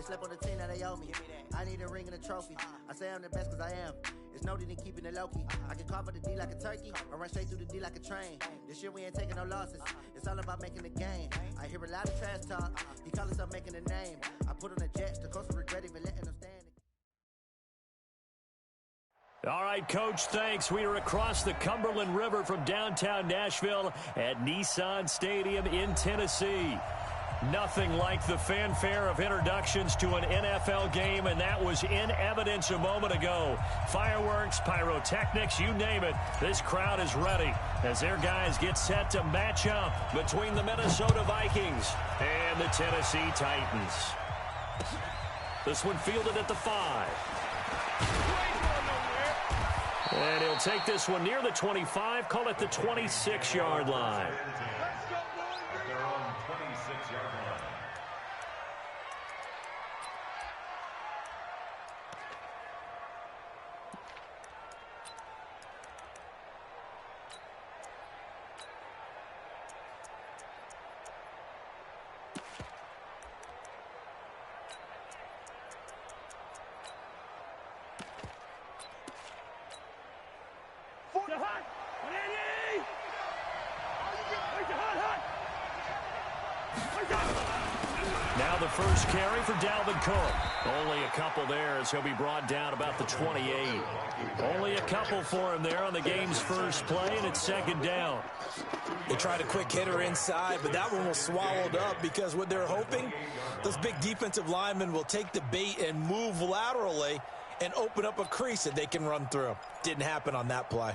slept on the team that they owe me. I need a ring and a trophy. I say I'm the best because I am. It's no need in keeping it low-key. I can carve up the D like a turkey or run straight through the D like a train. This year we ain't taking no losses. It's all about making the game. I hear a lot of trash talk. He call himself making a name. I put on the Jets. The coach will regret even letting them stand. All right, Coach, thanks. We are across the Cumberland River from downtown Nashville at Nissan Stadium in Tennessee. Nothing like the fanfare of introductions to an NFL game, and that was in evidence a moment ago. Fireworks, pyrotechnics, you name it. This crowd is ready as their guys get set to match up between the Minnesota Vikings and the Tennessee Titans. This one fielded at the 5. And he'll take this one near the 25, call it the 26-yard line. Their own 26-yard line. Now the first carry for Dalvin Cook. Only a couple there as he'll be brought down about the 28. Only a couple for him there on the game's first play, and it's second down. They tried a quick hitter inside, but that one was swallowed up because what they're hoping, those big defensive linemen will take the bait and move laterally and open up a crease that they can run through. Didn't happen on that play.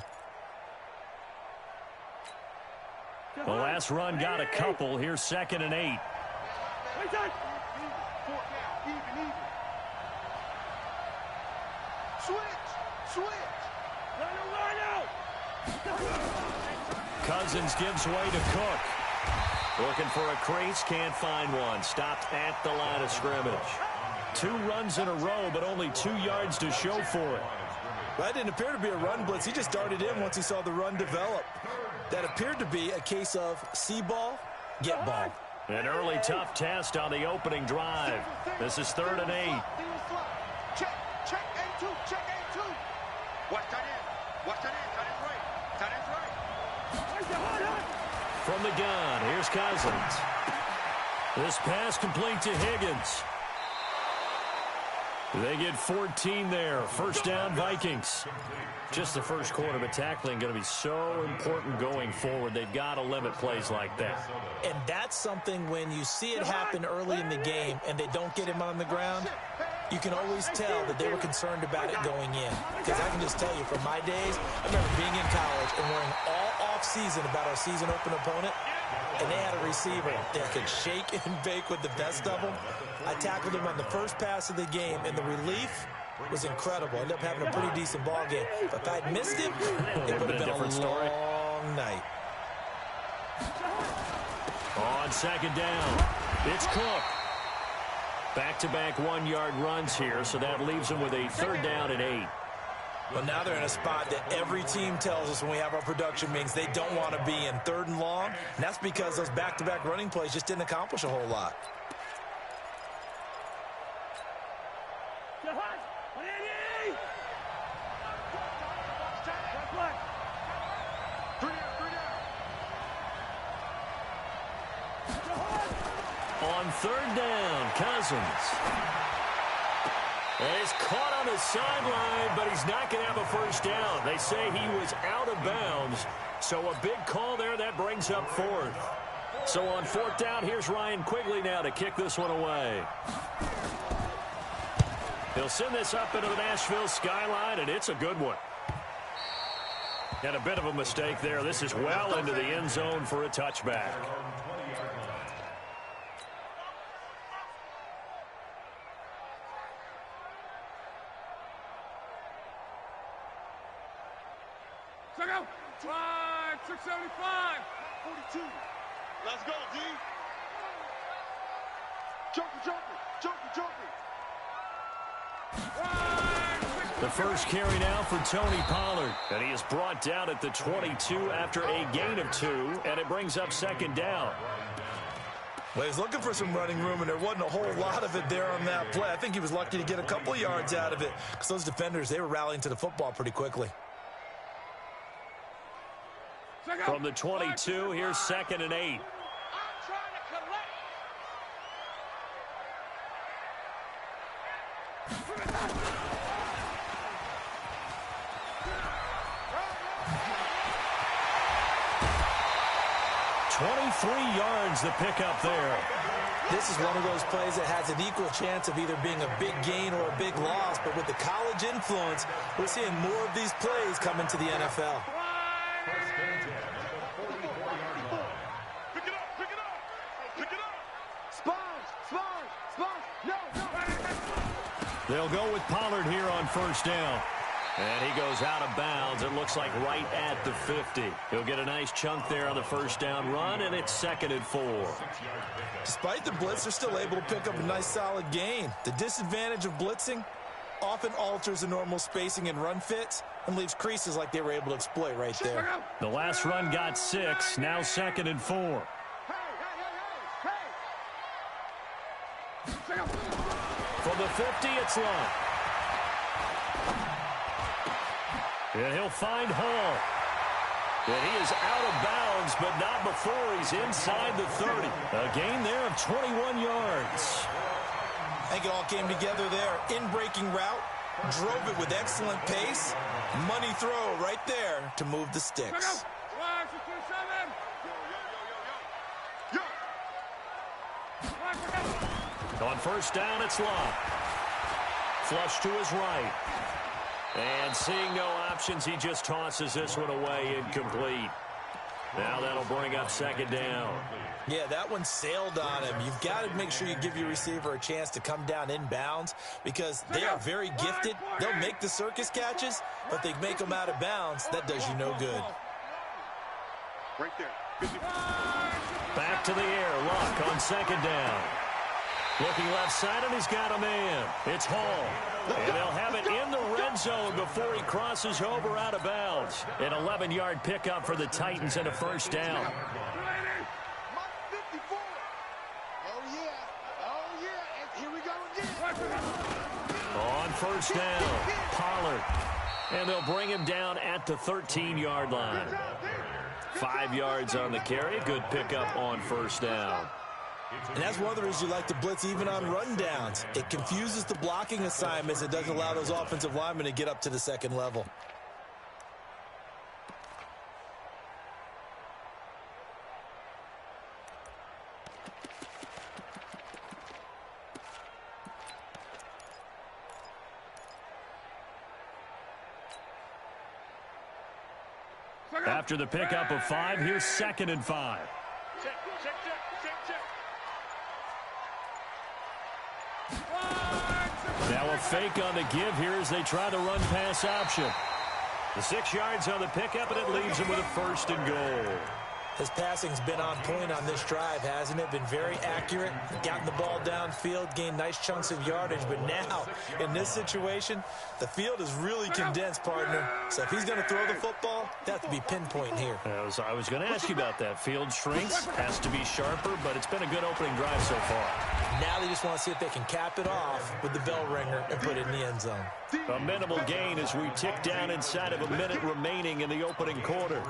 The last run got a couple. Here's 2nd and 8. Cousins gives way to Cook. Looking for a crease, can't find one. Stopped at the line of scrimmage. 2 runs in a row, but only 2 yards to show for it. That didn't appear to be a run blitz. He just darted in once he saw the run develop. That appeared to be a case of see ball, get ball. An early tough test on the opening drive. This is 3rd and 8. Check A2, check A2. Watch that in, watch that in, that is right, that is right. From the gun, here's Cousins. This pass complete to Higgins. They get 14 there. First down, Vikings. Just the first quarter, but tackling going to be so important going forward. They've got to limit plays like that. And that's something when you see it happen early in the game and they don't get him on the ground, you can always tell that they were concerned about it going in. Because I can just tell you, from my days, I remember being in college and worrying all off-season about our season open opponent, and they had a receiver that could shake and bake with the best of them. I tackled him on the first pass of the game, and the relief was incredible. I ended up having a pretty decent ball game. But if I'd missed him, it would have been a long night. On 2nd down, it's Cook. Back-to-back 1-yard runs here, so that leaves them with a 3rd down and 8. Well, now they're in a spot that every team tells us when we have our production meetings they don't want to be in, 3rd and long. And that's because those back-to-back running plays just didn't accomplish a whole lot. On 3rd down, Cousins. And he's caught on the sideline, but he's not going to have a first down. They say he was out of bounds, so a big call there. That brings up 4th. So on 4th down, here's Ryan Quigley now to kick this one away. He'll send this up into the Nashville skyline, and it's a good one. And a bit of a mistake there. This is well into the end zone for a touchback. Check out. 675. 42. Let's go, D. Joker. The first carry now for Tony Pollard. And he is brought down at the 22 after a gain of 2. And it brings up 2nd down. Well, he's looking for some running room, and there wasn't a whole lot of it there on that play. I think he was lucky to get a couple of yards out of it because those defenders, they were rallying to the football pretty quickly. From the 22, here's 2nd and 8. 23 yards the pickup there. This is one of those plays that has an equal chance of either being a big gain or a big loss, but with the college influence, we're seeing more of these plays come into the NFL. They'll go with Pollard here on 1st down. And he goes out of bounds. It looks like right at the 50. He'll get a nice chunk there on the 1st down run, and it's 2nd and 4. Despite the blitz, they're still able to pick up a nice solid gain. The disadvantage of blitzing often alters the normal spacing and run fits and leaves creases like they were able to exploit right there. The last run got 6, now 2nd and 4. From the 50, it's long. And he'll find Hall. And he is out of bounds, but not before he's inside the 30. A gain there of 21 yards. I think it all came together there. In-breaking route, drove it with excellent pace. Money throw right there to move the sticks. On 1st down, it's locked. Flush to his right. And seeing no options, he just tosses this one away incomplete. Now that'll bring up 2nd down. Yeah, that one sailed on him. You've got to make sure you give your receiver a chance to come down inbounds because they are very gifted. They'll make the circus catches, but they make them out of bounds. That does you no good. Right there. Back to the air. Luck on 2nd down. Looking left side, and he's got a man. It's Hall. And they'll have it in the red zone before he crosses over out of bounds. An 11-yard pickup for the Titans and a 1st down. On 1st down, Pollard. And they'll bring him down at the 13-yard line. 5 yards on the carry. Good pickup on 1st down. And that's one of the reasons you like to blitz even on rundowns. It confuses the blocking assignments. It doesn't allow those offensive linemen to get up to the 2nd level. After the pickup of 5, here's 2nd and 5. Now a fake on the give here as they try the run-pass option. The 6 yards on the pickup, and it leaves him with a 1st and goal. His passing's been on point on this drive, hasn't it? Been very accurate, gotten the ball downfield, gained nice chunks of yardage. But now, in this situation, the field is really condensed, partner. So if he's going to throw the football, that has to be pinpoint here. I was going to ask you about that. Field shrinks, has to be sharper, but it's been a good opening drive so far. Now they just want to see if they can cap it off with the bell ringer and put it in the end zone. A minimal gain as we tick down inside of a minute remaining in the opening quarter.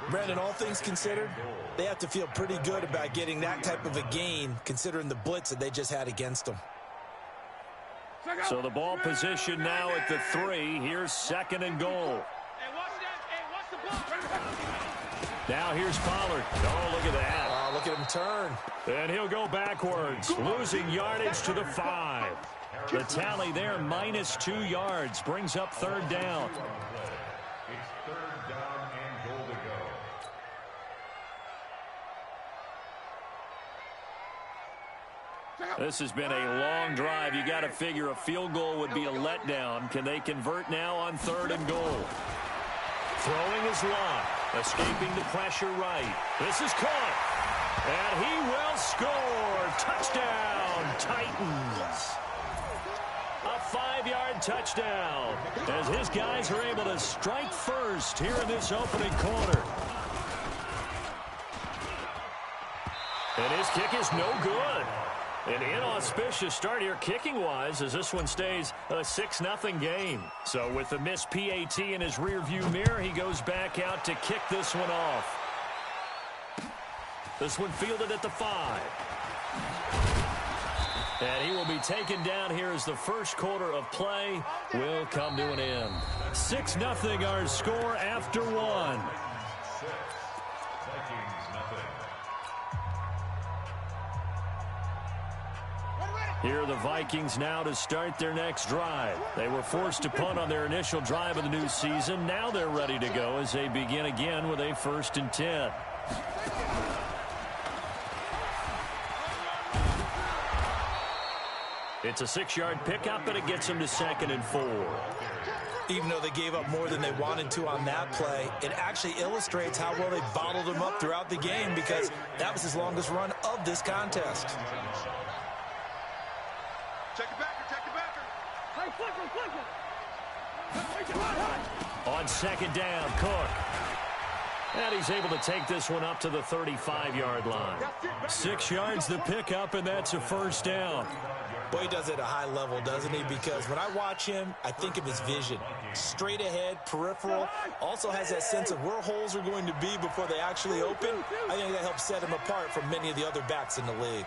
Brandon, all things considered, they have to feel pretty good about getting that type of a gain considering the blitz that they just had against them. So the ball position now at the 3. Here's 2nd and goal. Now here's Pollard. Oh, look at that. Oh, look at him turn. And he'll go backwards, losing yardage to the 5. The tally there, minus 2 yards, brings up 3rd down. This has been a long drive. You got to figure a field goal would be a letdown. Can they convert now on 3rd and goal? Throwing is Locke. Escaping the pressure right. This is caught. And he will score. Touchdown, Titans. A 5-yard touchdown. As his guys are able to strike first here in this opening quarter. And his kick is no good. An inauspicious start here kicking-wise as this one stays a 6-0 game. So with the missed PAT in his rearview mirror, he goes back out to kick this one off. This one fielded at the 5. And he will be taken down here as the first quarter of play will come to an end. 6-0 our score after 1. Here are the Vikings now to start their next drive. They were forced to punt on their initial drive of the new season. Now they're ready to go as they begin again with a 1st and 10. It's a 6-yard pickup, and it gets them to 2nd and 4. Even though they gave up more than they wanted to on that play, it actually illustrates how well they bottled them up throughout the game because that was his longest run of this contest. Check it back, check it back. On 2nd down, Cook. And he's able to take this one up to the 35-yard line. 6 yards the pickup, and that's a 1st down. Boy, he does it at a high level, doesn't he? Because when I watch him, I think of his vision. Straight ahead, peripheral, also has that sense of where holes are going to be before they actually open. I think that helps set him apart from many of the other backs in the league.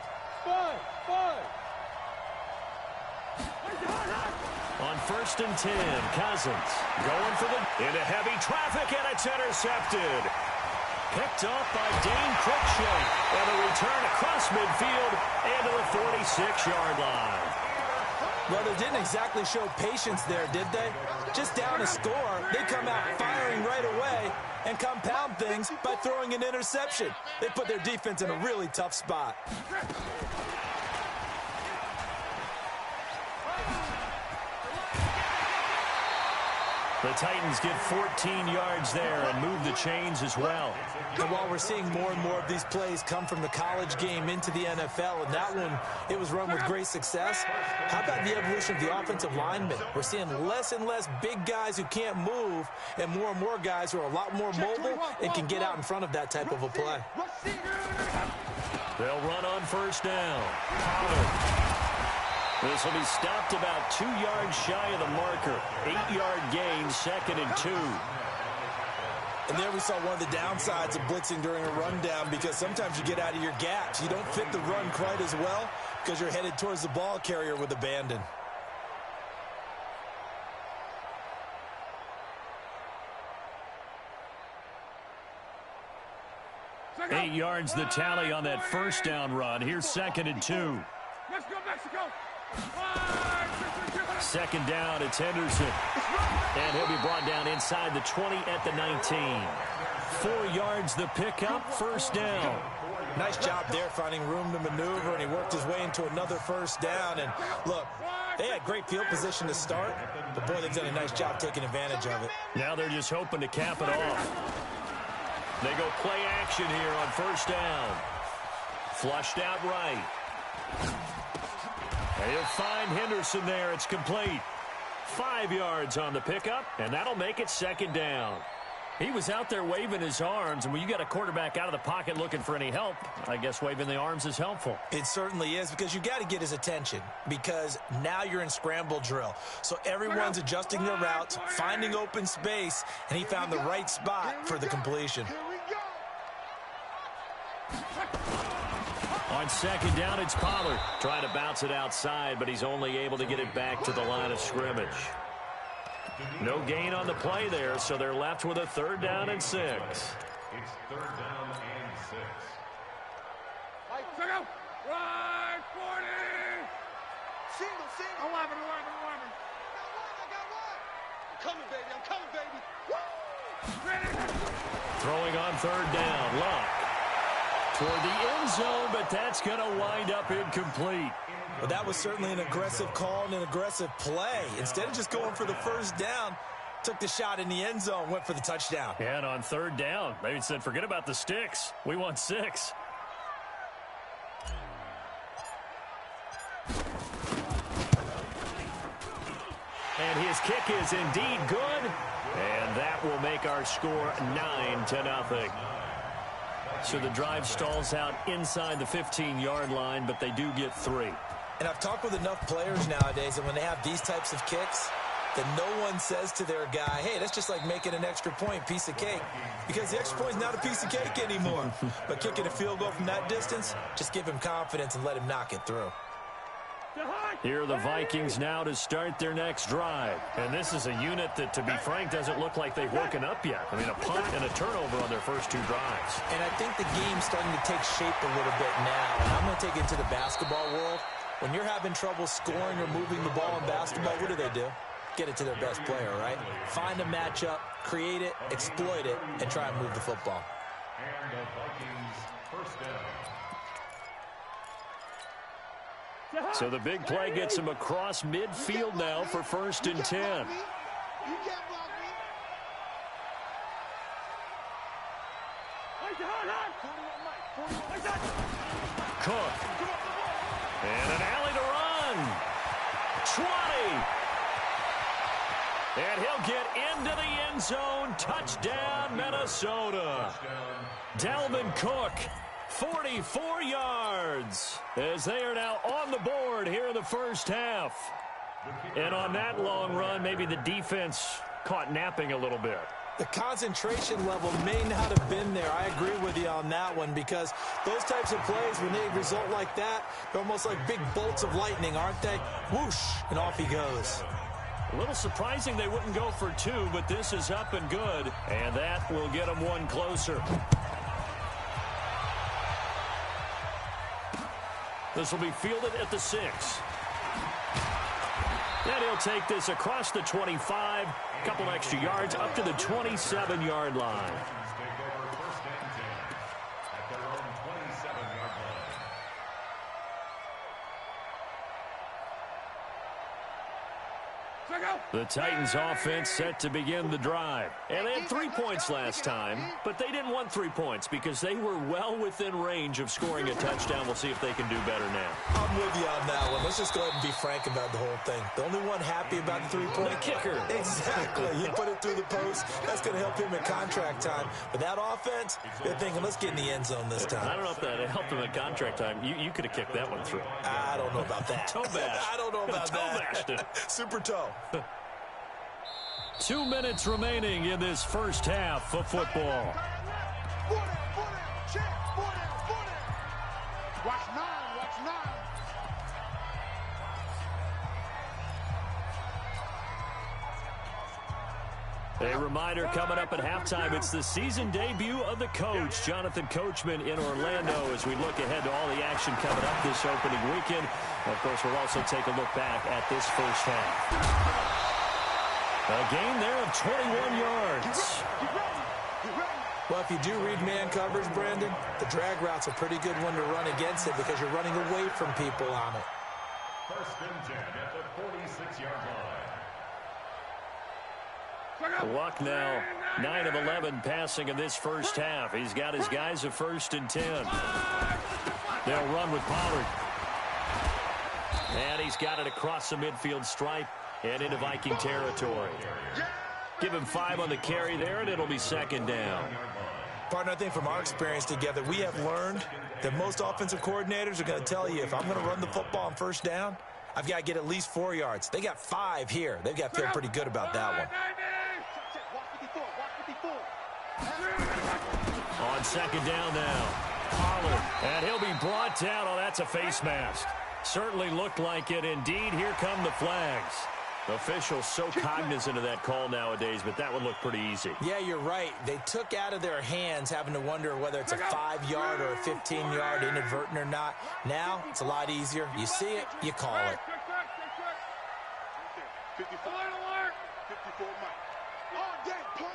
On 1st and 10, Cousins going for the into heavy traffic, and it's intercepted. Picked off by Dane Cruikshank, and a return across midfield and to the 46-yard line. Well, they didn't exactly show patience there, did they? Just down a score, they come out firing right away and compound things by throwing an interception. They put their defense in a really tough spot. The Titans get 14 yards there and move the chains as well. And while we're seeing more and more of these plays come from the college game into the NFL, and that one, it was run with great success, how about the evolution of the offensive linemen? We're seeing less and less big guys who can't move and more guys who are a lot more mobile and can get out in front of that type of a play. They'll run on 1st down. This will be stopped about 2 yards shy of the marker. 8-yard gain, 2nd and 2. And there we saw one of the downsides of blitzing during a rundown because sometimes you get out of your gaps. You don't fit the run quite as well because you're headed towards the ball carrier with abandon. Eight yards the tally on that 1st down run. Here's 2nd and 2. Let's go, Mexico. 2nd down, it's Henderson. And he'll be brought down inside the 20 at the 19. 4 yards the pickup, 1st down. Nice job there finding room to maneuver, and he worked his way into another 1st down. And look, they had great field position to start, but boy, they've done a nice job taking advantage of it. Now they're just hoping to cap it off. They go play action here on 1st down. Flushed out right. They'll find Henderson there. It's complete. 5 yards on the pickup, and that'll make it 2nd down. He was out there waving his arms, and when you got a quarterback out of the pocket looking for any help, I guess waving the arms is helpful. It certainly is, because you got to get his attention, because now you're in scramble drill. So everyone's adjusting their routes, finding open space, and he found the right spot for the completion. On 2nd down, it's Pollard. Trying to bounce it outside, but he's only able to get it back to the line of scrimmage. No gain on the play there, so they're left with a 3rd down and 6. It's 3rd down and 6. Right, 40. Single. 11. I got one. I'm coming, baby. Woo! Throwing on 3rd down, Luck. Toward the end zone, but that's going to wind up incomplete. Well, that was certainly an aggressive call and an aggressive play. Instead of just going for the 1st down, took the shot in the end zone, went for the touchdown. And on 3rd down, they said, forget about the sticks. We want 6. And his kick is indeed good. And that will make our score 9-0. So the drive stalls out inside the 15-yard line, but they do get 3. And I've talked with enough players nowadays that when they have these types of kicks, that no one says to their guy, hey, that's just like making an extra point, piece of cake. Because the extra point is not a piece of cake anymore. But kicking a field goal from that distance, just give him confidence and let him knock it through. Here are the Vikings now to start their next drive. And this is a unit that, to be frank, doesn't look like they've woken up yet. I mean, a punt and a turnover on their first 2 drives. And I think the game's starting to take shape a little bit now. And I'm going to take it into the basketball world. When you're having trouble scoring or moving the ball in basketball, what do? Get it to their best player, right? Find a matchup, create it, exploit it, and try and move the football. And the Vikings first down. So the big play gets him across midfield now for 1st and 10. Cook. And an alley to run. 20. And he'll get into the end zone. Touchdown, Minnesota. Dalvin Cook, 44 yards, as they are now on the board here in the first half. And on that long run, maybe the defense caught napping a little bit. The concentration level may not have been there. I agree with you on that one, because those types of plays, when they result like that, they're almost like big bolts of lightning, aren't they? Whoosh, and off he goes. A little surprising they wouldn't go for 2, but this is up and good, and that will get them 1 closer. This will be fielded at the 6. Then he'll take this across the 25, a couple extra yards up to the 27-yard line. The Titans offense set to begin the drive. And they had 3 points last time, but they didn't want 3 points because they were well within range of scoring a touchdown. We'll see if they can do better now. I'm with you on that one. Let's just go ahead and be frank about the whole thing. The only one happy about the 3-point? The kicker. Exactly. He put it through the post. That's going to help him in contract time. But that offense, they're thinking, let's get in the end zone this time. I don't know if that helped him in contract time. You could have kicked that one through. I don't know about that. Toe bash. I don't know about that. Toe bashed it. Super toe. 2 minutes remaining in this first half of football. Watch 9, watch 9. A reminder coming up at halftime, it's the season debut of the coach, Jonathan Coachman, in Orlando, as we look ahead to all the action coming up this opening weekend. Of course, we'll also take a look back at this first half. A gain there of 21 yards. Well, if you do read man coverage, Brandon, the drag route's a pretty good one to run against it because you're running away from people on it. 1st and 10 at the 46-yard line. Luck now, 9 of 11 passing in this first half. He's got his guys at 1st and 10. They'll run with Pollard. And he's got it across the midfield stripe and into Viking territory. Give him 5 on the carry there, and it'll be 2nd down. Partner, I think from our experience together, we have learned that most offensive coordinators are going to tell you, if I'm going to run the football on 1st down, I've got to get at least 4 yards. They got 5 here. They've got to feel pretty good about that one. On 2nd down now, Pollard, and he'll be brought down. Oh, that's a face mask. Certainly looked like it. Indeed, here come the flags. Officials so cognizant of that call nowadays, but that one looked pretty easy. Yeah, you're right. They took out of their hands having to wonder whether it's a 5-yard or a 15-yard inadvertent or not. Now, it's a lot easier. You see it, you call it. 54 alert. 54 Mike. Oh, dang, punt.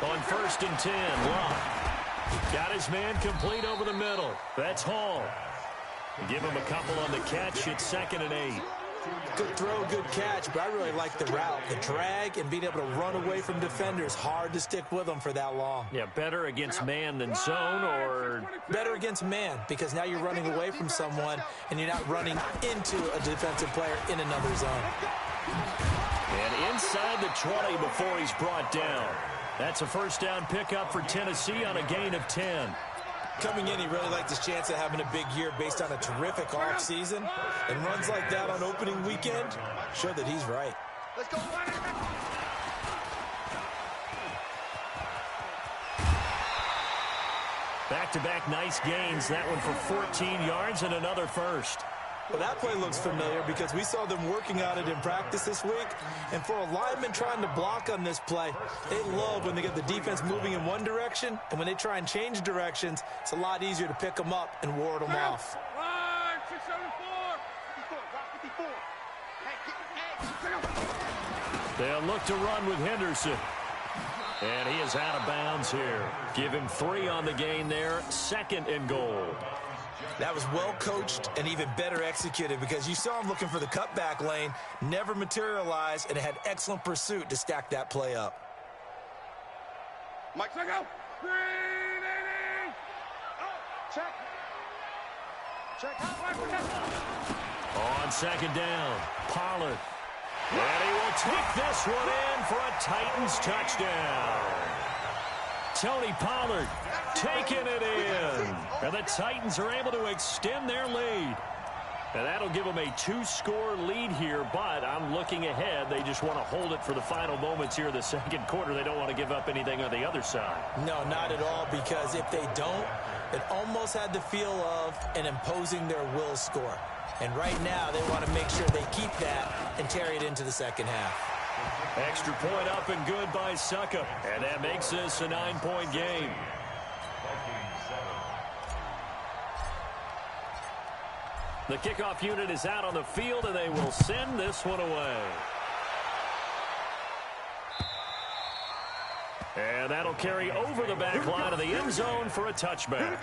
On 1st and 10, Locke got his man complete over the middle. That's Hall. Give him a couple on the catch. It's 2nd and 8. Good throw, good catch, but I really like the route. The drag and being able to run away from defenders. Hard to stick with them for that long. Yeah, better against man than zone, or? Better against man, because now you're running away from someone and you're not running into a defensive player in another zone. And inside the 20 before he's brought down. That's a first down pickup for Tennessee on a gain of 10. Coming in, he really liked his chance of having a big year based on a terrific offseason. And runs like that on opening weekend show that he's right. Let's go. Back-to-back nice gains. That one for 14 yards and another first. Well, that play looks familiar because we saw them working on it in practice this week. And for a lineman trying to block on this play, they love when they get the defense moving in one direction. And when they try and change directions, it's a lot easier to pick them up and ward them off. Run, 674. 54. They'll look to run with Henderson. And he is out of bounds here. Give him 3 on the gain there. 2nd and goal. That was well coached and even better executed because you saw him looking for the cutback lane, never materialized, and had excellent pursuit to stack that play up. Mike, check out. Check. On 2nd down, Pollard. And he will take this one in for a Titans touchdown. Tony Pollard taking it in. And the Titans are able to extend their lead. And that'll give them a 2-score lead here, but I'm looking ahead. They just want to hold it for the final moments here in the second quarter. They don't want to give up anything on the other side. No, not at all, because if they don't, it almost had the feel of an imposing their will score. And right now, they want to make sure they keep that and carry it into the second half. Extra point up and good by Succa. And that makes this a 9-point game. The kickoff unit is out on the field, and they will send this one away. And that'll carry over the back line of the end zone for a touchback.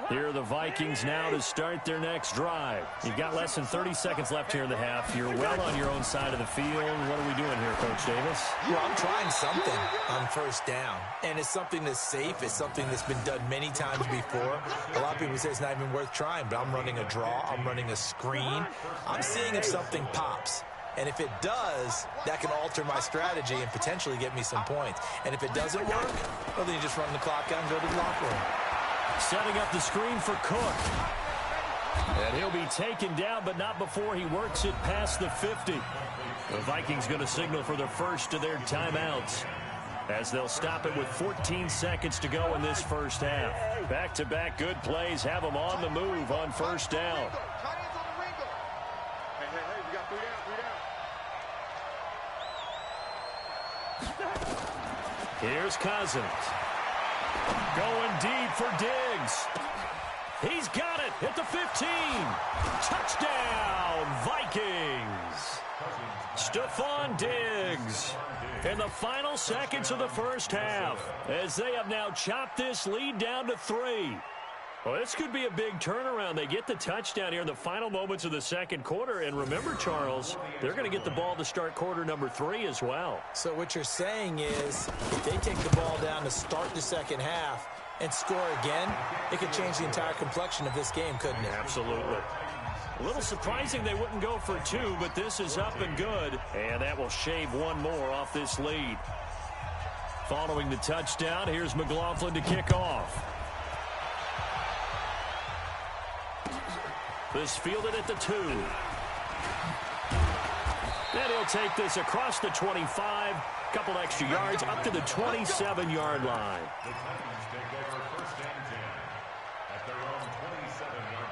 Here are the Vikings now to start their next drive. You've got less than 30 seconds left here in the half. You're well on your own side of the field. What are we doing here, Coach Davis? Well, I'm trying something on first down. And it's something that's safe. It's something that's been done many times before. A lot of people say it's not even worth trying, but I'm running a draw. I'm running a screen. I'm seeing if something pops. And if it does, that can alter my strategy and potentially get me some points. And if it doesn't work, well, then you just run the clock out and go to the locker room. Setting up the screen for Cook. And he'll be taken down, but not before he works it past the 50. The Vikings going to signal for the first of their timeouts, as they'll stop it with 14 seconds to go in this first half. Back-to-back good plays have them on the move on first down. Hey, we got 3 down. Here's Cousins. Going deep for Diggs. He's got it at the 15. Touchdown, Vikings. Stephon Diggs in the final seconds of the first half, as they have now chopped this lead down to 3. Well, this could be a big turnaround. They get the touchdown here in the final moments of the second quarter. And remember, Charles, they're going to get the ball to start quarter number 3 as well. So what you're saying is if they take the ball down to start the second half and score again, it could change the entire complexion of this game, couldn't it? Absolutely. A little surprising they wouldn't go for 2, but this is up and good. And that will shave one more off this lead. Following the touchdown, here's McLaughlin to kick off. This fielded at the 2. Then he'll take this across the 25. Couple extra yards up to the 27-yard line. The Titans take over first and 10 at their own 27-yard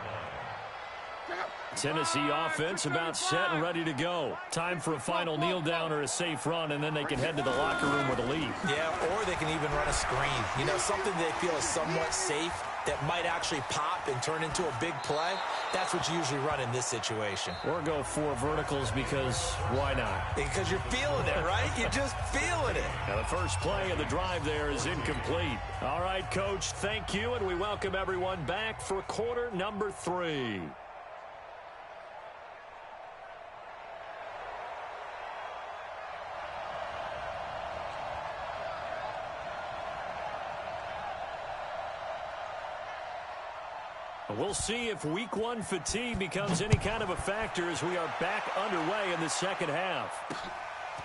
line. Tennessee offense about set and ready to go. Time for a final kneel down or a safe run, and then they can head to the locker room with a lead. Yeah, or they can even run a screen. You know, something they feel is somewhat safe that might actually pop and turn into a big play. That's what you usually run in this situation. Or go 4 verticals because why not? Because you're feeling it, right? You're just feeling it. Now the first play of the drive there is incomplete. All right, Coach, thank you, and we welcome everyone back for quarter number 3. We'll see if week one fatigue becomes any kind of a factor as we are back underway in the second half.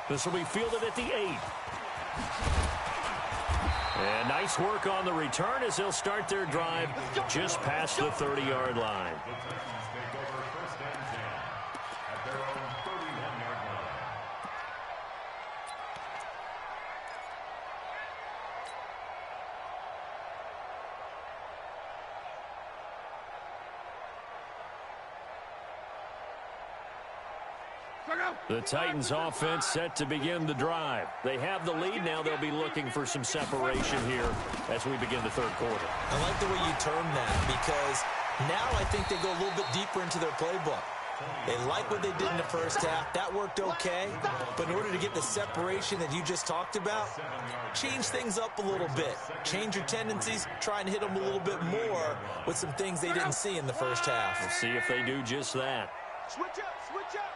This will be fielded at the 8. And nice work on the return as they'll start their drive just past the 30-yard line. The Titans offense set to begin the drive. They have the lead. Now they'll be looking for some separation here as we begin the third quarter. I like the way you term that because now I think they go a little bit deeper into their playbook. They like what they did in the first half. That worked okay. But in order to get the separation that you just talked about, change things up a little bit. Change your tendencies. Try and hit them a little bit more with some things they didn't see in the first half. We'll see if they do just that. Switch up, switch up.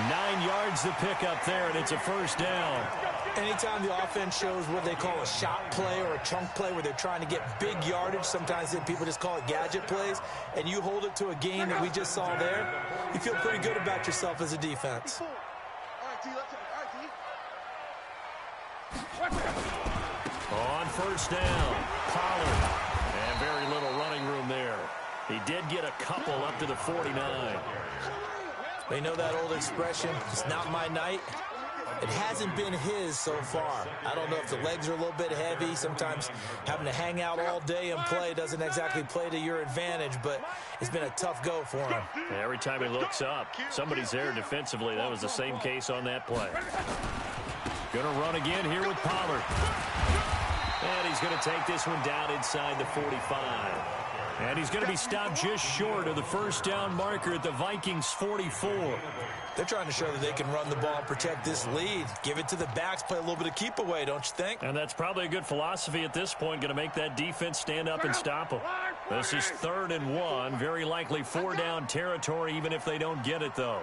9 yards to pick up there, and it's a first down. Anytime the offense shows what they call a shot play or a chunk play where they're trying to get big yardage, sometimes people just call it gadget plays, and you hold it to a game that we just saw there, you feel pretty good about yourself as a defense. On first down, Pollard. And very little running room there. He did get a couple up to the 49. They know that old expression, it's not my night. It hasn't been his so far. I don't know if the legs are a little bit heavy. Sometimes having to hang out all day and play doesn't exactly play to your advantage, but it's been a tough go for him. Every time he looks up, somebody's there defensively. That was the same case on that play. Going to run again here with Pollard. And he's going to take this one down inside the 45. And he's going to be stopped just short of the first down marker at the Vikings' 44. They're trying to show that they can run the ball and protect this lead. Give it to the backs, play a little bit of keep away, don't you think? And that's probably a good philosophy at this point, going to make that defense stand up and stop them. This is 3rd and 1, very likely 4-down territory, even if they don't get it, though.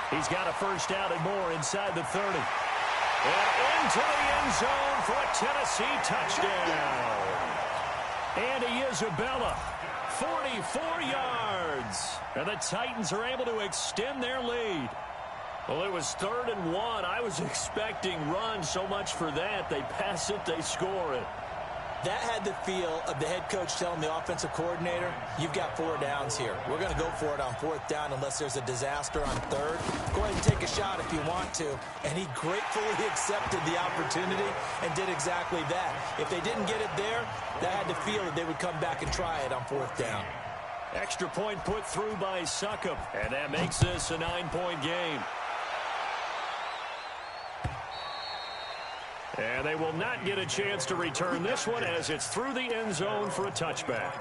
He's got a first down and more inside the 30. And into the end zone for a Tennessee touchdown. Andy Isabella, 44 yards. And the Titans are able to extend their lead. Well, it was 3rd and 1. I was expecting run, so much for that. They pass it, they score it. That had the feel of the head coach telling the offensive coordinator, you've got 4 downs here. We're going to go for it on 4th down unless there's a disaster on 3rd. Go ahead and take a shot if you want to. And he gratefully accepted the opportunity and did exactly that. If they didn't get it there, that had the feel that they would come back and try it on 4th down. Extra point put through by Succop. And that makes this a 9-point game. And they will not get a chance to return this one as it's through the end zone for a touchback.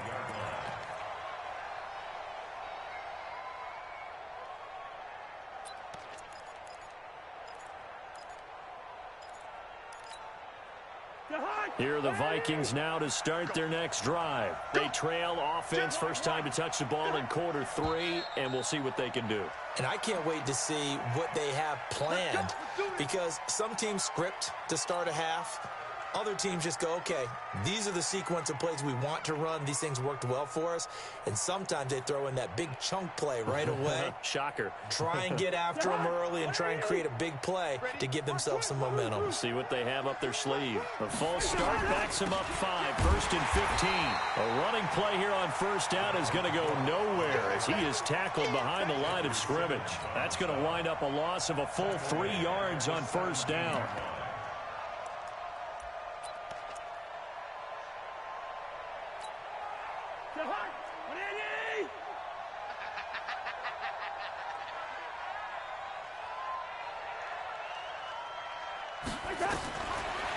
Here are the Vikings now to start their next drive. They trail offense, first time to touch the ball in quarter 3, and we'll see what they can do. And I can't wait to see what they have planned because some teams script to start a half. Other teams just go, okay, these are the sequence of plays we want to run. These things worked well for us. And sometimes they throw in that big chunk play right away. Shocker. Try and get after them early and try and create a big play to give themselves some momentum. See what they have up their sleeve. A false start backs them up 5, 1st and 15. A running play here on first down is going to go nowhere as he is tackled behind the line of scrimmage. That's going to wind up a loss of a full 3 yards on first down.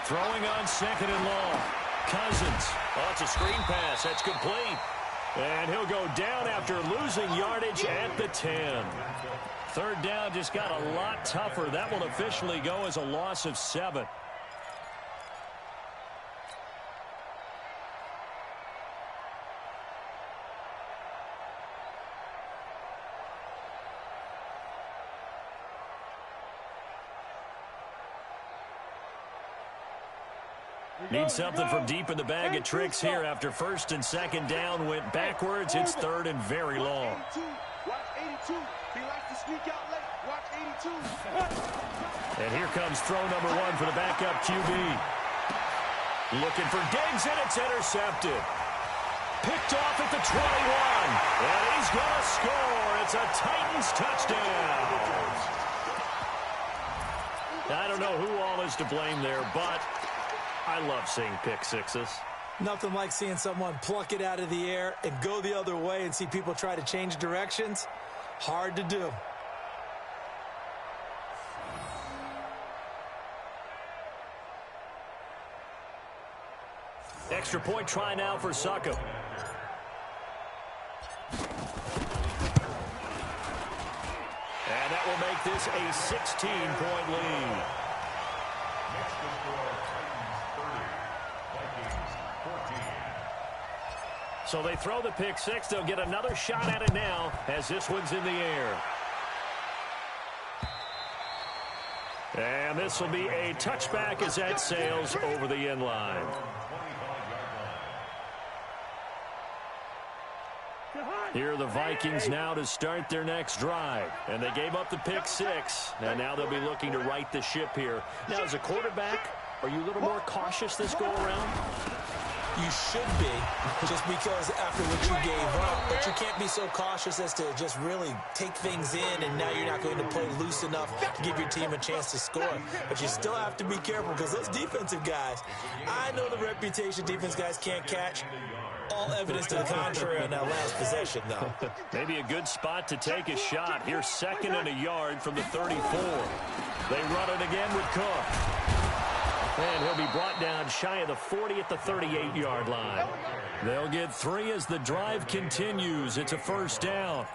Throwing on 2nd and long. Cousins. Oh, it's a screen pass. That's complete. And he'll go down after losing yardage at the 10. 3rd down just got a lot tougher. That will officially go as a loss of 7. Need something from deep in the bag of tricks here after first and second down went backwards. It's third and very long. Watch 82. He likes to sneak out late. Watch 82. And here comes throw number one for the backup QB. Looking for Diggs, and it's intercepted. Picked off at the 21. And he's going to score. It's a Titans touchdown. I don't know who all is to blame there, but I love seeing pick sixes. Nothing like seeing someone pluck it out of the air and go the other way and see people try to change directions. Hard to do. Extra point try now for Suckup. And that will make this a 16-point lead. Next to score, Titans 30, Vikings 14. So they throw the pick six. They'll get another shot at it now as this one's in the air. And this will be a touchback as that sails over the end line. Here are the Vikings now to start their next drive. And they gave up the pick six. And now they'll be looking to right the ship here. Now, as a quarterback, are you a little more cautious this go-around? You should be, just because after what you gave up. But you can't be so cautious as to just really take things in, and now you're not going to play loose enough to give your team a chance to score. But you still have to be careful, because those defensive guys, I know the reputation defense guys can't catch. All evidence to the contrary on that last possession, though. Maybe a good spot to take a shot. Here's second and a yard from the 34. They run it again with Cook. And he'll be brought down shy of the 40 at the 38-yard line. They'll get three as the drive continues. It's a first down.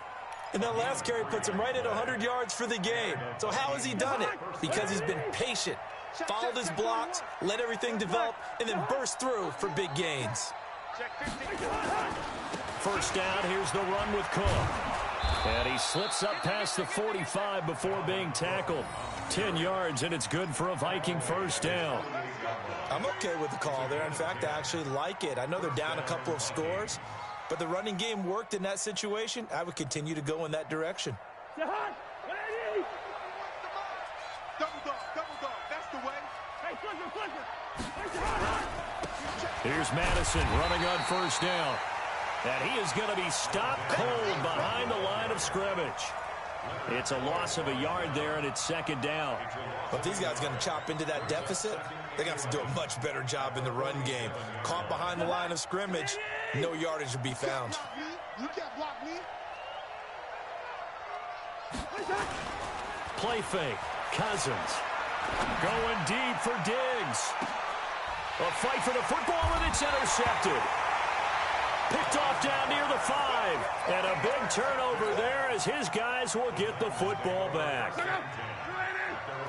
And that last carry puts him right at 100 yards for the game. So how has he done it? Because he's been patient, followed his blocks, let everything develop, and then burst through for big gains. First down, here's the run with Cook. And he slips up past the 45 before being tackled. 10 yards, and it's good for a Viking first down. I'm okay with the call there. In fact, I actually like it. I know they're down a couple of scores, but the running game worked in that situation. I would continue to go in that direction. Double dog, that's the way. Here's Madison running on first down. And he is going to be stopped cold behind the line of scrimmage. It's a loss of a yard there, and it's second down. But these guys are going to chop into that deficit. They're going to have to do a much better job in the run game. Caught behind the line of scrimmage, no yardage would be found. You can't block me. Play fake. Cousins. Going deep for Diggs. A fight for the football, and it's intercepted. Picked off down near the 5. And a big turnover there as his guys will get the football back.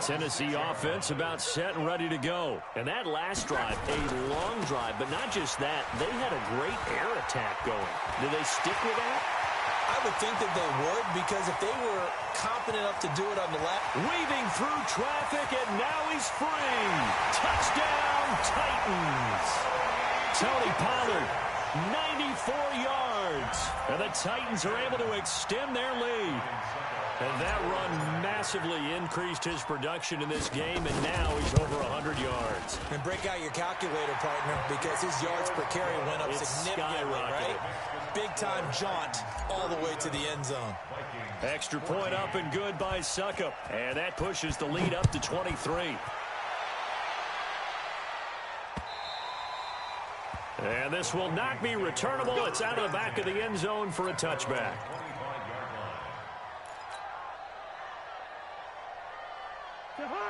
Tennessee offense about set and ready to go. And that last drive, a long drive, but not just that. They had a great air attack going. Do they stick with that? I would think that they would, because if they were confident enough to do it on the left. Weaving through traffic, and now he's free. Touchdown, Titans. Tony Pollard, 94 yards. And the Titans are able to extend their lead. And that run massively increased his production in this game, and now he's over 100 yards. And break out your calculator, partner, because his yards per carry went up significantly, right? Big-time jaunt all the way to the end zone. Extra point up and good by Suckup. And that pushes the lead up to 23. And this will not be returnable. It's out of the back of the end zone for a touchback.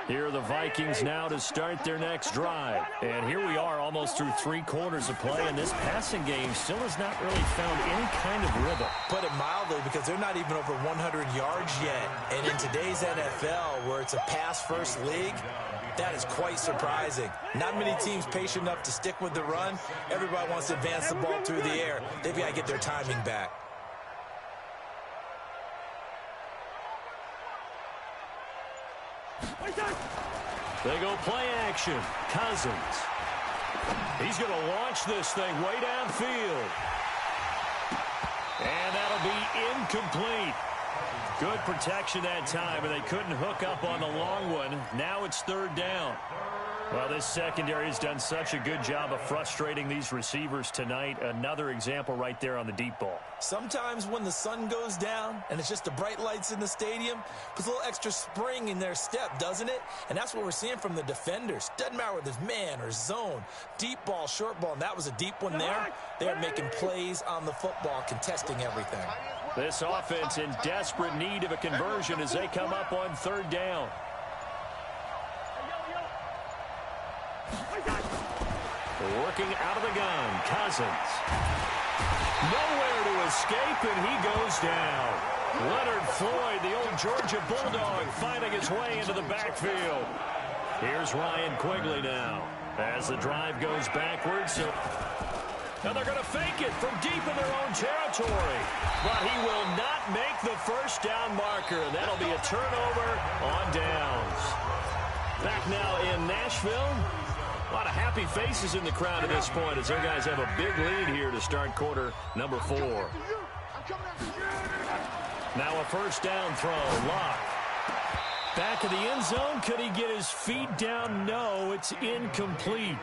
Here are the Vikings now to start their next drive. And here we are almost through 3 quarters of play, and this passing game still has not really found any kind of rhythm. Put it mildly, because they're not even over 100 yards yet. And in today's NFL, where it's a pass-first league, that is quite surprising. Not many teams patient enough to stick with the run. Everybody wants to advance the ball through the air. They've got to get their timing back. They go play action. Cousins. He's going to launch this thing way downfield. And that'll be incomplete. Good protection that time, and they couldn't hook up on the long one. Now it's third down. Well, this secondary has done such a good job of frustrating these receivers tonight. Another example right there on the deep ball. Sometimes when the sun goes down and it's just the bright lights in the stadium, puts a little extra spring in their step, doesn't it? And that's what we're seeing from the defenders. Doesn't matter whether it's man or zone, deep ball, short ball, and that was a deep one there. They're making plays on the football, contesting everything. This offense in desperate need of a conversion as they come up on third down. Working out of the gun, Cousins. Nowhere to escape, and he goes down. Leonard Floyd, the old Georgia Bulldog, finding his way into the backfield. Here's Ryan Quigley now as the drive goes backwards. Now they're going to fake it from deep in their own territory. But he will not make the first down marker. That'll be a turnover on downs. Back now in Nashville. A lot of happy faces in the crowd at this point as their guys have a big lead here to start quarter number 4. Now a first down throw. Locke. Back of the end zone. Could he get his feet down? No, it's incomplete.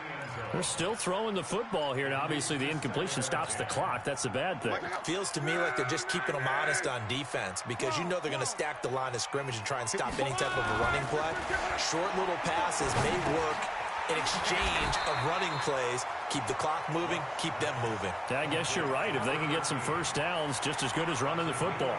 They're still throwing the football here. Now, obviously, the incompletion stops the clock. That's a bad thing. Feels to me like they're just keeping them honest on defense because you know they're going to stack the line of scrimmage and try and stop any type of a running play. Short little passes may work in exchange of running plays. Keep the clock moving, keep them moving. Yeah, I guess you're right. If they can get some first downs, just as good as running the football.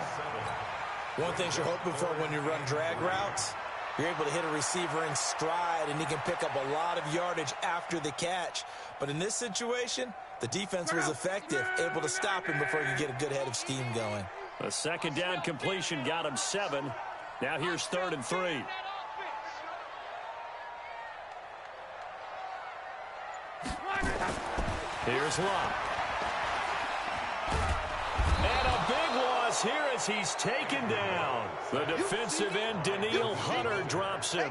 One thing you're hoping for when you run drag routes, you're able to hit a receiver in stride, and he can pick up a lot of yardage after the catch. But in this situation, the defense was effective, able to stop him before he could get a good head of steam going. A second down completion got him 7. Now here's 3rd and 3. Here's Locke. And a big loss here as he's taken down. The defensive end, Daniil Hunter, drops him.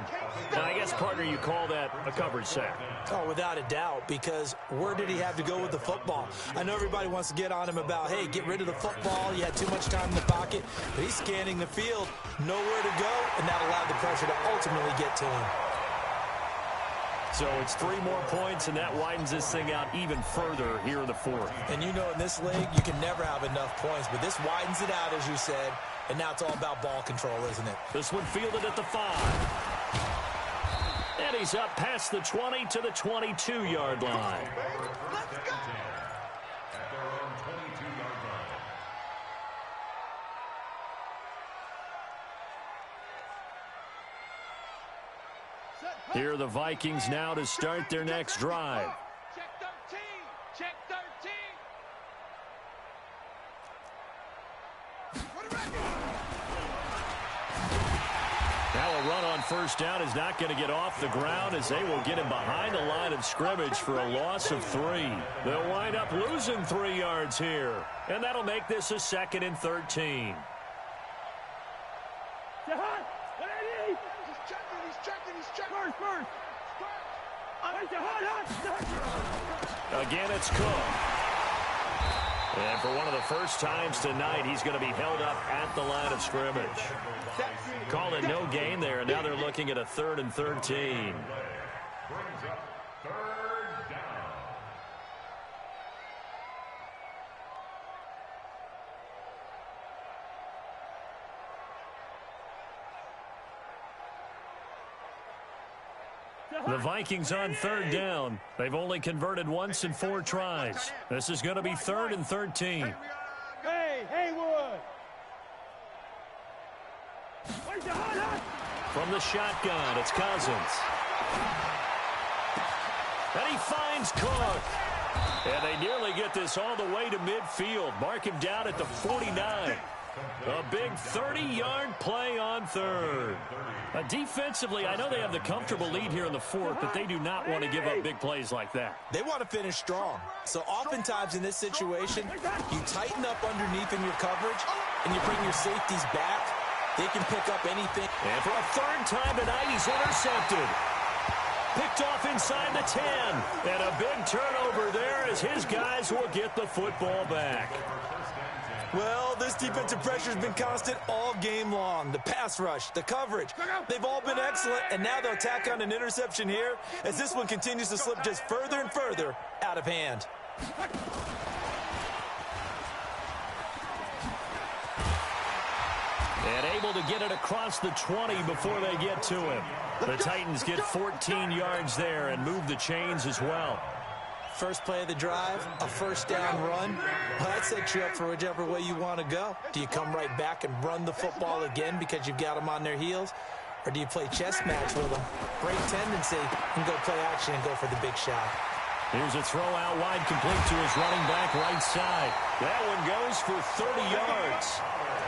Now, I guess, partner, you call that a coverage sack. Oh, without a doubt, because where did he have to go with the football? I know everybody wants to get on him about, hey, get rid of the football. You had too much time in the pocket. But he's scanning the field, nowhere to go, and that allowed the pressure to ultimately get to him. So it's 3 more points, and that widens this thing out even further here in the 4th. And you know in this league, you can never have enough points, but this widens it out, as you said, and now it's all about ball control, isn't it? This one fielded at the 5. And he's up past the 20 to the 22-yard line. Let's go! At their own 22-yard line. Here are the Vikings now to start their next drive. Check 13. Check 13. Now a run on first down is not going to get off the ground as they will get him behind the line of scrimmage for a loss of 3. They'll wind up losing 3 yards here. And that'll make this a 2nd and 13. Again, it's Cook. And for one of the first times tonight, he's going to be held up at the line of scrimmage. Call it no gain there, and now they're looking at a 3rd and 13. Brings up 3rd down. The Vikings on 3rd down. They've only converted once in 4 tries. This is going to be 3rd and 13. Hey, Haywood. From the shotgun, it's Cousins. And he finds Cook. And they nearly get this all the way to midfield. Mark him down at the 49. A big 30-yard play on 3rd. Defensively, I know they have the comfortable lead here in the 4th, but they do not want to give up big plays like that. They want to finish strong. So oftentimes in this situation, you tighten up underneath in your coverage, and you bring your safeties back. They can pick up anything. And for a 3rd time tonight, he's intercepted. Picked off inside the 10. And a big turnover there as his guys will get the football back. Well, this defensive pressure has been constant all game long. The pass rush, the coverage, they've all been excellent, and now they'll tack on an interception here as this one continues to slip just further and further out of hand. And able to get it across the 20 before they get to him. The Titans get 14 yards there and move the chains as well. First play of the drive, a first down run. Well, that sets you up for whichever way you want to go. Do you come right back and run the football again because you've got them on their heels? Or do you play chess match with them, break tendency, and go play action and go for the big shot? Here's a throw out wide, complete to his running back right side. That one goes for 30 yards.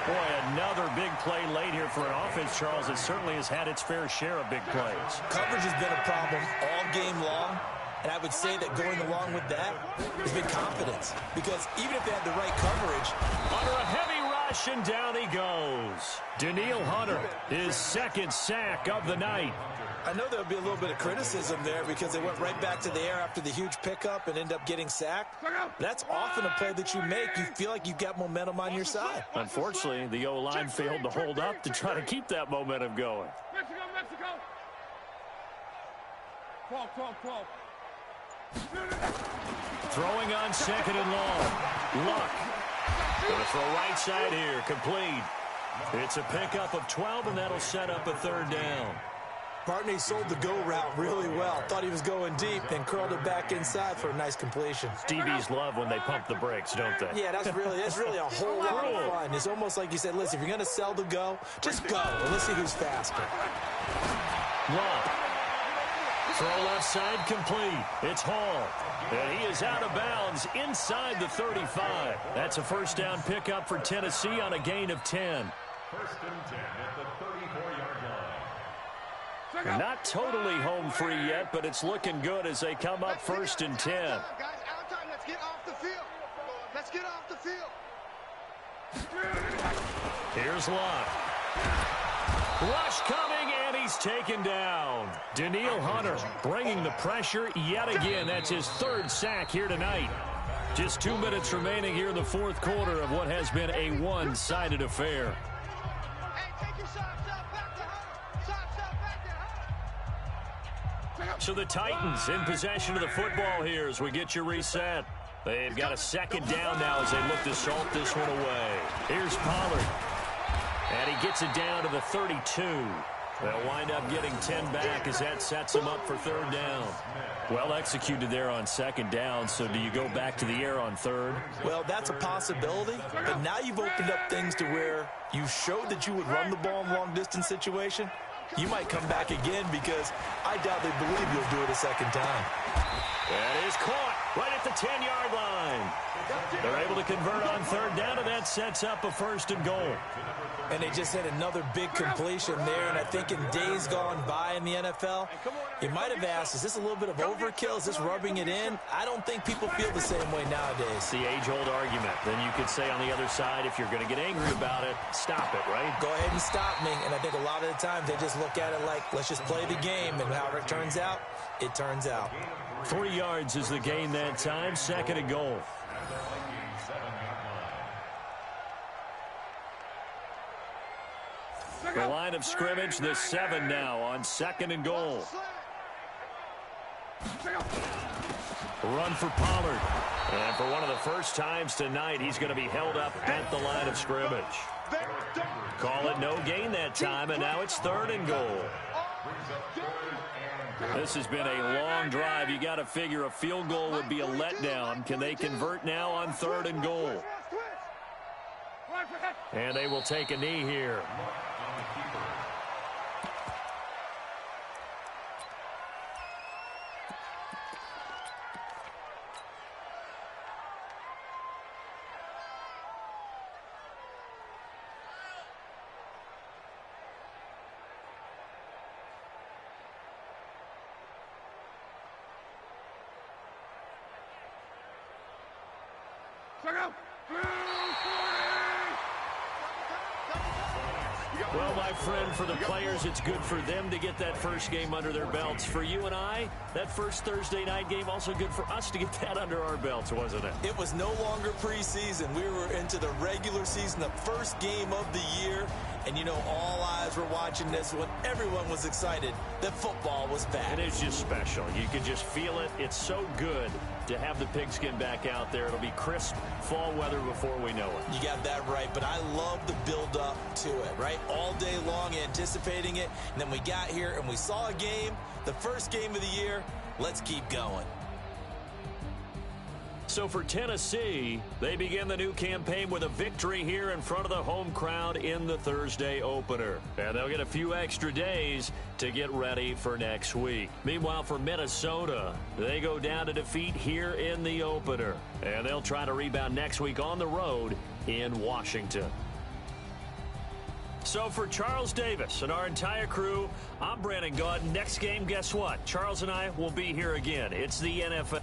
Boy, another big play late here for an offense, Charles, that certainly has had its fair share of big plays. Coverage has been a problem all game long. And I would say that going along with that has been confidence. Because even if they had the right coverage, under a heavy rush, and down he goes. Danielle Hunter, his second sack of the night. I know there'll be a little bit of criticism there because they went right back to the air after the huge pickup and end up getting sacked. That's often a play that you make. You feel like you've got momentum on your side. Unfortunately, the O-line failed to hold up to try to keep that momentum going. Mexico. 12. Throwing on second and long. Luck. Gonna throw right side here. Complete. It's a pickup of 12, and that'll set up a third down. Bartney sold the go route really well. Thought he was going deep, then curled it back inside for a nice completion. DBs love when they pump the brakes, don't they? Yeah, that's really a whole lot of fun. It's almost like you said, listen, if you're going to sell the go, just go. And let's see who's faster. Luck. Throw left side complete. It's Hall. And he is out of bounds inside the 35. That's a first down pickup for Tennessee on a gain of 10. First and 10 at the 34-yard line. Not totally home free yet, but it's looking good as they come up first and 10. Guys, out time. Let's get off the field. Let's get off the field. Here's Locke. Rush coming, and he's taken down. Danielle Hunter bringing the pressure yet again. That's his third sack here tonight. Just 2 minutes remaining here in the fourth quarter of what has been a one-sided affair. So the Titans in possession of the football here as we get your reset. They've got a second down now as they look to salt this one away. Here's Pollard. And he gets it down to the 32. They'll wind up getting 10 back as that sets him up for third down. Well executed there on second down, so do you go back to the air on third? Well, that's a possibility, but now you've opened up things to where you showed that you would run the ball in long-distance situation. You might come back again because I doubt they believe you'll do it a second time. That is caught right at the 10-yard line. They're able to convert on third down, and that sets up a first and goal. And they just had another big completion there, and I think in days gone by in the NFL, you might have asked, is this a little bit of overkill? Is this rubbing it in? I don't think people feel the same way nowadays. It's the age-old argument. Then you could say on the other side, if you're going to get angry about it, stop it, right? Go ahead and stop me. And I think a lot of the times they just look at it like, let's just play the game, and however it turns out, it turns out. 3 yards is the gain that time, second and goal. The line of scrimmage, the 7 now on second and goal. Run for Pollard. And for one of the first times tonight, he's going to be held up at the line of scrimmage. Call it no gain that time, and now it's third and goal. This has been a long drive. You got to figure a field goal would be a letdown. Can they convert now on third and goal? And they will take a knee here. Well, my friend, for the players, it's good for them to get that first game under their belts. For you and I, that first Thursday night game, also good for us to get that under our belts, wasn't it? It was no longer preseason. We were into the regular season, the first game of the year. And, you know, all eyes were watching this when everyone was excited that football was back. It is just special. You can just feel it. It's so good to have the pigskin back out there. It'll be crisp fall weather before we know it. You got that right, but I love the build-up to it, right? All day long anticipating it, and then we got here and we saw a game, the first game of the year. Let's keep going. So for Tennessee, they begin the new campaign with a victory here in front of the home crowd in the Thursday opener. And they'll get a few extra days to get ready for next week. Meanwhile, for Minnesota, they go down to defeat here in the opener. And they'll try to rebound next week on the road in Washington. So for Charles Davis and our entire crew, I'm Brandon Gaud. Next game, guess what? Charles and I will be here again. It's the NFL.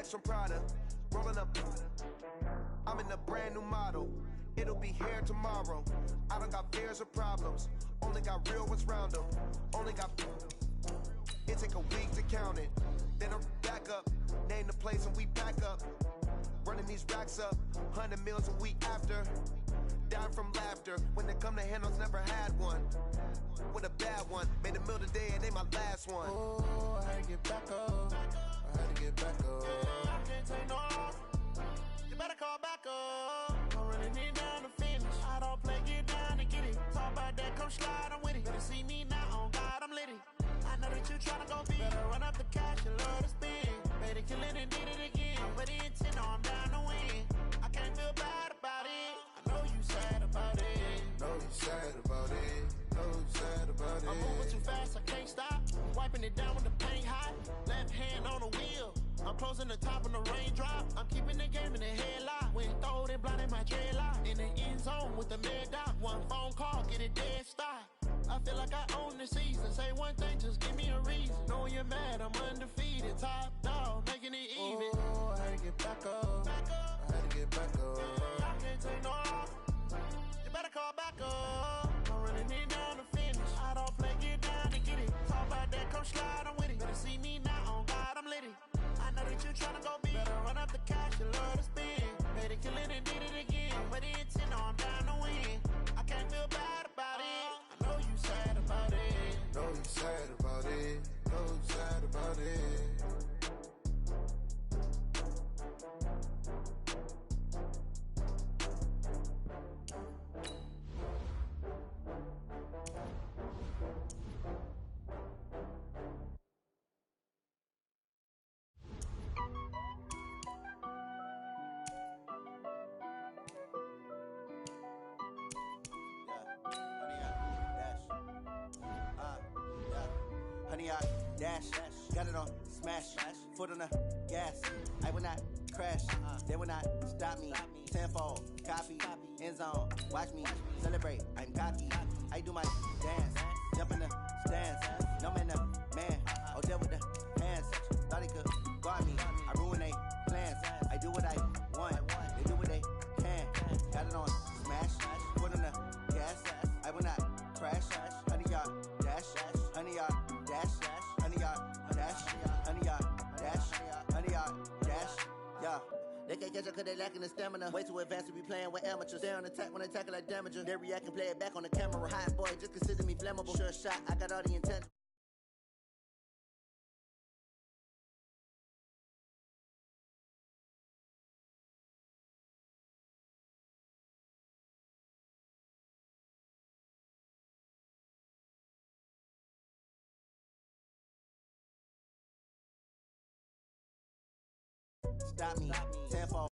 From Prada, rolling up. I'm in a brand new model. It'll be here tomorrow. I don't got fears or problems. Only got real ones round them. Only got... It take a week to count it. Then I'm back up. Name the place and we back up. Running these racks up. 100 meals a week after. Dying from laughter. When they come to handles, never had one. With a bad one. Made a meal today and they my last one. Oh, I had to get back up. I had to get back up. I can't take no off. You better call back up. I'm running it down to finish. I don't play, get down and get it. Talk about that, come slide, I'm with it. Better see me now, on God, I'm litty. I know that you tryna go big. Better run up the cash, you love to spend. Made it, kill it, and did it again. But the intent, no, I'm down to win. I can't feel bad about it. I know you sad about it. Know you sad about it. Know you sad about it. I'm moving too fast, I can't stop. Wiping it down with the paint hot. Left hand on the wheel. I'm closing the top on the raindrop. I'm keeping the game in the headlock. When throwed and blinded my dreadlock. In the end zone with the mad dot. One phone call, get it dead stop. I feel like I own the season. Say one thing, just give me a reason. Knowing you're mad, I'm undefeated. Top dog, making it even. Oh, I had to get back up. I had to get back up. I can't take no off. You better call back up. I'm running it down to finish. I don't play, get down and get it. Talk about that, come slide, I'm with it. Better see me now, on God, I'm litty. I know that you tryna go big. Better run up the cash, you love to spend. Made it, kill it, and did it again. But the intent, no, I'm down to win. I can't feel bad about it. I know you sad about it. Know you sad about it. Know you sad about it. Honey, I dash, got it on smash, foot on the gas. I will not crash, they will not stop me. Tenfold, copy, end zone, watch me celebrate. I'm cocky, I do my dance, jump in the stands. No man, the man, oh deal with the hands. Thought he could guard me, I ruin they plans. I do what I want, they do what they can. Got it on smash, foot on the gas. I will not crash, honey, y'all dash, honey, y'all dash, honey, y'all dash, honey, y'all dash, honey, y'all dash, yeah. They can't catch up cause they lacking the stamina. Way too advanced to be playing with amateurs. Stay on attack when they tackle like damager. They react and play it back on the camera. Hot boy, just consider me flammable. Sure shot, I got all the intent. Stop me, tenfold.